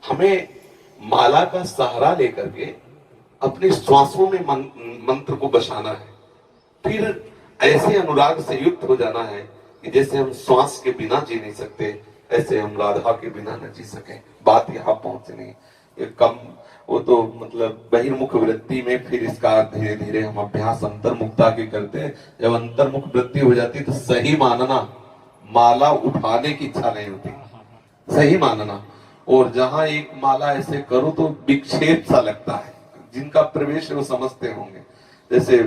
हमें माला का सहारा लेकर के अपने श्वासों में मंत्र को बसाना है। फिर ऐसे अनुराग से युक्त हो जाना है कि जैसे हम श्वास के बिना जी नहीं सकते, ऐसे हम राधा के बिना न जी सके। बात यहाँ पहुंचनी ये कम, वो तो मतलब बहिर्मुख वृत्ति में फिर इसका धीरे धीरे हम अभ्यास अंतर्मुखता के करते हैं। जब अंतर्मुख वृत्ति हो जाती तो सही मानना, माला उठाने की इच्छा नहीं होती, सही मानना। और जहां एक माला ऐसे करो तो विक्षेप सा लगता है, जिनका प्रवेश है वो समझते होंगे। जैसे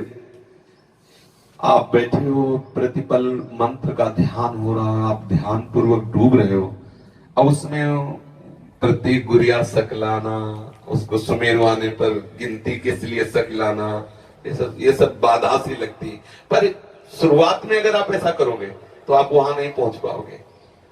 आप बैठे हो, प्रतिपल मंत्र का ध्यान हो रहा, आप ध्यान पूर्वक डूब रहे हो, अब उसमें प्रत्येक गुरिया सकलाना, उसको सुमेरवाने पर गिनती किस लिए सकलाना, ये सब बाधा सी लगती है। पर शुरुआत में अगर आप ऐसा करोगे तो आप वहां नहीं पहुंच पाओगे।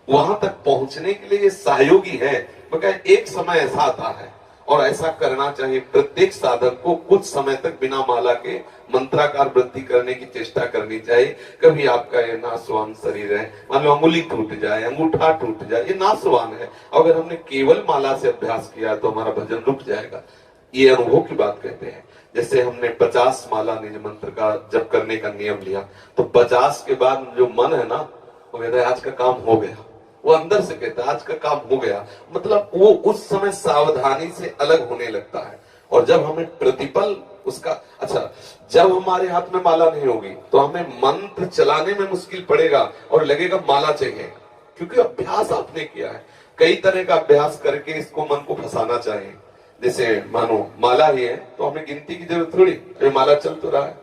वहां तक पहुंचने के लिए सहयोगी है, मगर एक समय ऐसा आता है और ऐसा करना चाहिए। प्रत्येक साधक को कुछ समय तक बिना माला के मंत्राकार वृत्ति करने की चेष्टा करनी चाहिए। कभी आपका ये नासवान शरीर है, मान लो अंगुली टूट जाए, अंगूठा टूट जाए, ये नासवान है। अगर हमने केवल माला से अभ्यास किया तो हमारा भजन रुक जाएगा। ये अनुभव की बात कहते हैं। जैसे हमने 50 माला निज मंत्र का जप करने का नियम लिया, तो 50 के बाद जो मन है ना, वो कहता है आज का काम हो गया। वो अंदर से कहता है आज का काम हो गया, मतलब वो उस समय सावधानी से अलग होने लगता है। और जब हमें प्रतिपल उसका, अच्छा, जब हमारे हाथ में माला नहीं होगी तो हमें मंत्र चलाने में मुश्किल पड़ेगा और लगेगा माला चाहिए, क्योंकि अभ्यास आपने किया है। कई तरह का अभ्यास करके इसको मन को फंसाना चाहिए। जैसे मानो माला ही है तो हमें गिनती की जरूरत थोड़ी, ये माला चल तो रहा है,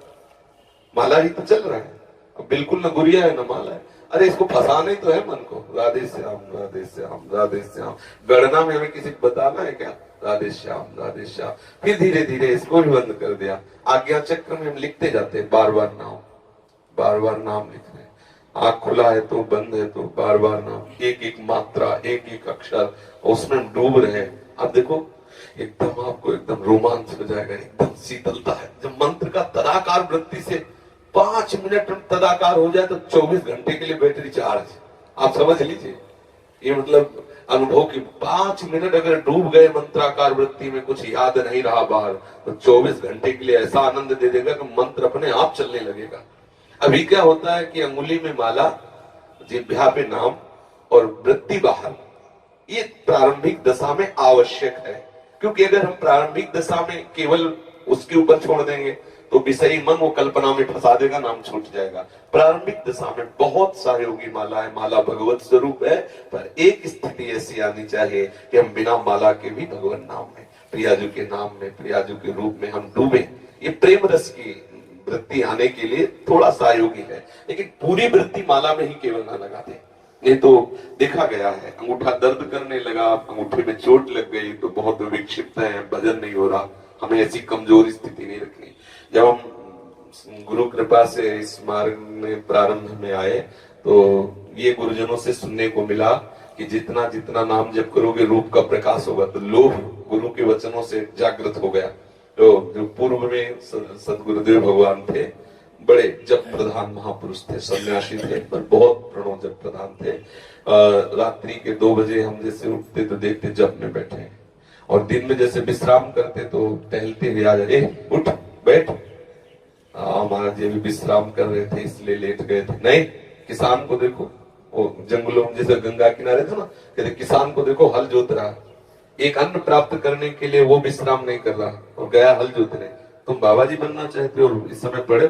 माला ही तो चल रहा है, अब बिल्कुल न गुरिया है न माला है। अरे इसको फंसाना ही तो है मन को, राधे श्याम राधे श्याम राधे श्याम। गणना में हमें किसी को बताना है क्या, राधे श्याम राधे श्याम। फिर धीरे धीरे इसको भी बंद कर दिया। आज्ञा चक्र में हम लिखते जाते हैं, बार बार नाम, बार बार नाम लिख रहे हैं। आंख खुला है तो बंद है तो बार बार नाम, एक एक मात्रा, एक एक अक्षर, उसमें हम डूब रहे हैं। अब देखो एकदम आपको एकदम रोमांच हो जाएगा, एकदम शीतलता है। जब मंत्र का तदाकार वृत्ति से 5 मिनट तदाकार हो जाए तो 24 घंटे के लिए बैटरी चार्ज। आप समझ लीजिए, ये मतलब अनुभव की 5 मिनट अगर डूब गए मंत्राकार वृत्ति में, कुछ याद नहीं रहा बाहर, तो 24 घंटे के लिए ऐसा आनंद दे देगा कि मंत्र अपने आप चलने लगेगा। अभी क्या होता है कि अंगुली में माला, जिह्वा पे नाम और वृत्ति बाहर, ये प्रारंभिक दशा में आवश्यक है। क्योंकि अगर हम प्रारंभिक दशा में केवल उसके ऊपर छोड़ देंगे तो विषयी मन वो कल्पना में फंसा देगा, नाम छूट जाएगा। प्रारंभिक दशा में बहुत सहयोगी माला है, माला भगवत स्वरूप है, पर एक स्थिति ऐसी आनी चाहिए कि हम बिना माला के भी भगवान नाम में, प्रियाजू के नाम में, प्रियाजू के रूप में हम डूबे। ये प्रेम रस की वृत्ति आने के लिए थोड़ा सहयोगी है, लेकिन पूरी वृत्ति माला में ही केवल ना लगा दे। नहीं तो देखा गया है, अंगूठा दर्द करने लगा, अंगूठे में चोट लग गई तो बहुत विक्षिप्त है, भजन नहीं हो रहा। हमें ऐसी कमजोर स्थिति नहीं रखनी। जब हम गुरु कृपा से इस मार्ग में प्रारंभ में आए तो ये गुरुजनों से सुनने को मिला कि जितना जितना नाम जप करोगे रूप का प्रकाश होगा। तो लोभ गुरु के वचनों से जागृत हो गया। तो जो पूर्व में सदगुरुदेव भगवान थे, बड़े जप प्रधान महापुरुष थे, सन्यासी थे, पर बहुत प्रणव जप प्रधान थे। रात्रि के 2 बजे हम जैसे उठते तो देखते जप में बैठे हैं, और दिन में जैसे विश्राम करते तो टहलते हुए आ जाए, उठ बैठ। महाराज जी भी विश्राम कर रहे थे इसलिए लेट गए थे। नहीं, किसान को देखो, वो जंगलों में जैसे गंगा किनारे था ना, कहते किसान को देखो हल जोत रहा, एक अन्न प्राप्त करने के लिए वो विश्राम नहीं कर रहा और गया हल जोतने। तुम बाबा जी बनना चाहते हो, इस समय पढ़े,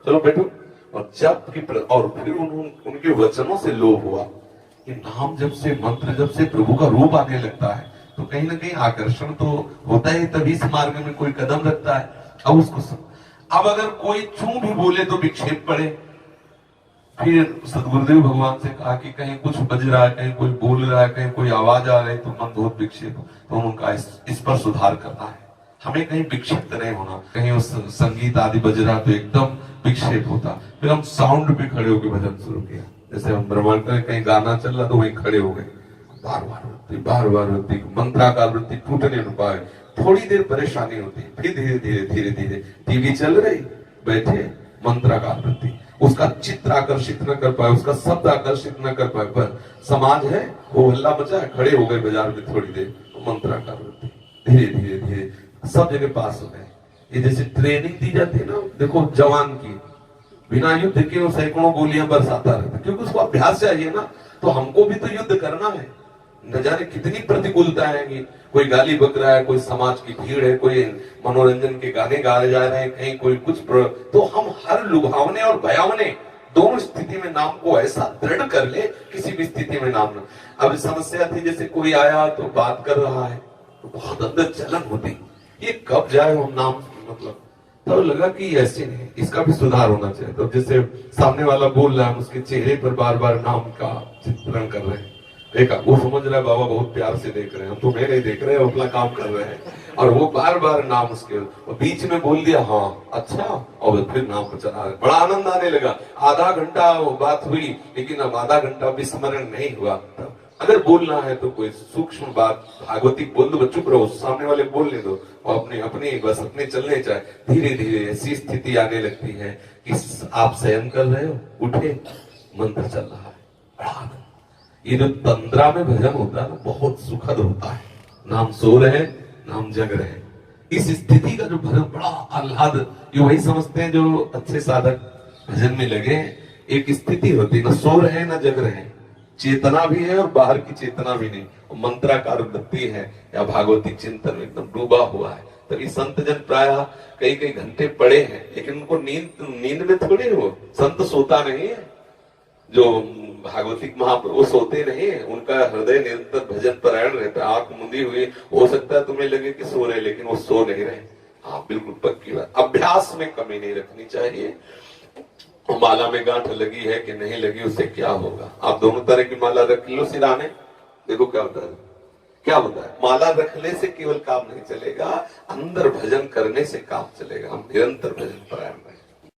चलो बैठो। और जब की और फिर उनके वचनों से लोभ हुआ कि नाम जब से, मंत्र जब से प्रभु का रूप आने लगता है तो कहीं ना कहीं आकर्षण तो होता है, तभी इस मार्ग में कोई कदम रखता है। अब उसको अब अगर कोई चू भी बोले तो विक्षेप पड़े। फिर सदगुरुदेव भगवान से कहा कि कहीं कुछ बज रहा है, कहीं कोई बोल रहा है, कहीं कोई आवाज आ रही है तो मन बहुत विक्षेप, तो उनका इस पर सुधार करना है। हमें कहीं विक्षिप्त नहीं होना, कहीं उस संगीत आदि बज रहा तो एकदम विक्षेप होता। फिर हम साउंड पे खड़े होकर भजन शुरू किया। जैसे हम ब्रह्मांड में कहीं गाना चल रहा तो वहीं खड़े हो गए, बार बार वृत्ति, मंत्राकार वृत्ति टूटने न पाए। थोड़ी देर परेशानी होती, फिर धीरे धीरे धीरे धीरे टीवी चल रही, बैठे मंत्राकार वृत्ति, उसका चित्र आकर्षित न कर पाए, उसका शब्द आकर्षित न कर पाए, पर समाज है वो हल्ला मचा है, खड़े हो गए बाजार में थोड़ी देर, मंत्राकार वृत्ति धीरे धीरे धीरे सब जगह पास हो गए। ये जैसे ट्रेनिंग दी जाती है ना, देखो जवान की, बिना युद्ध के वो सैकड़ों गोलियां बरसाता रहता, क्योंकि उसको अभ्यास चाहिए ना। तो हमको भी तो युद्ध करना है, न जाने कितनी प्रतिकूलता है। कोई गाली बक रहा है, कोई समाज की भीड़ है, कोई मनोरंजन के गाने गाए जा रहे हैं, कहीं कोई कुछ तो हम हर लुभावने और भयावने दोनों स्थिति में नाम को ऐसा दृढ़ कर ले, किसी भी स्थिति में नाम ना। अब समस्या थी, जैसे कोई आया तो बात कर रहा है तो बहुत अंदर जलन होती, ये कब जाए हम नाम, मतलब तो लगा कि ऐसे नहीं, इसका भी सुधार होना चाहिए। तो जैसे सामने वाला बोल रहा है, उसके चेहरे पर बार बार नाम का चित्रण कर रहे हैं, देखा वो समझ रहा है बाबा बहुत प्यार से देख रहे हैं, हम तुम्हें नहीं देख रहे हैं, अपना काम कर रहे हैं। और वो बार बार नाम उसके बीच में बोल दिया, हाँ अच्छा, और फिर नाम को चला रहे, बड़ा आनंद आने लगा। आधा घंटा वो बात हुई, लेकिन अब आधा घंटा विस्मरण नहीं हुआ। अगर बोलना है तो कोई सूक्ष्म बात भागवतिक बोल दो, चुप रहो, सामने वाले बोलने दो, और अपने अपने बस अपने चलने चाहे। धीरे धीरे ऐसी स्थिति आने लगती है कि आप शयन कर रहे हो, उठे, मंत्र चल रहा है, बड़ा आनंद। ये जो तंद्रा में भजन होता है ना, बहुत सुखद होता है। नाम सो रहे हैं, नाम जग रहे हैं, इस स्थिति का जो भजन बड़ा आह्लाद, ये वही समझते हैं जो अच्छे साधक भजन में लगे। एक स्थिति होती है, ना सो रहे हैं ना जग रहे हैं, चेतना भी है और बाहर की चेतना भी नहीं, मंत्राकार वृत्ति है या भागवतिक चिंतन में एकदम डूबा हुआ है। तभी संत जन प्रायः कई कई घंटे पड़े हैं, लेकिन उनको नींद में थोड़ी हो, संत सोता नहीं है। जो भागवतिक महाप्रभु सोते नहीं है, उनका हृदय निरंतर भजन परायण रहता है। आंख मुंदी हुई, हो सकता है तुम्हें लगे कि सो रहे, लेकिन वो सो नहीं रहे। हाँ बिल्कुल पक्की बात, अभ्यास में कमी नहीं रखनी चाहिए। माला में गांठ लगी है कि नहीं लगी, उससे क्या होगा। आप दोनों तरह की माला रख लो सिराने, देखो क्या होता है, क्या होता है। माला रखने से केवल काम नहीं चलेगा, अंदर भजन करने से काम चलेगा। हम निरंतर भजन परायण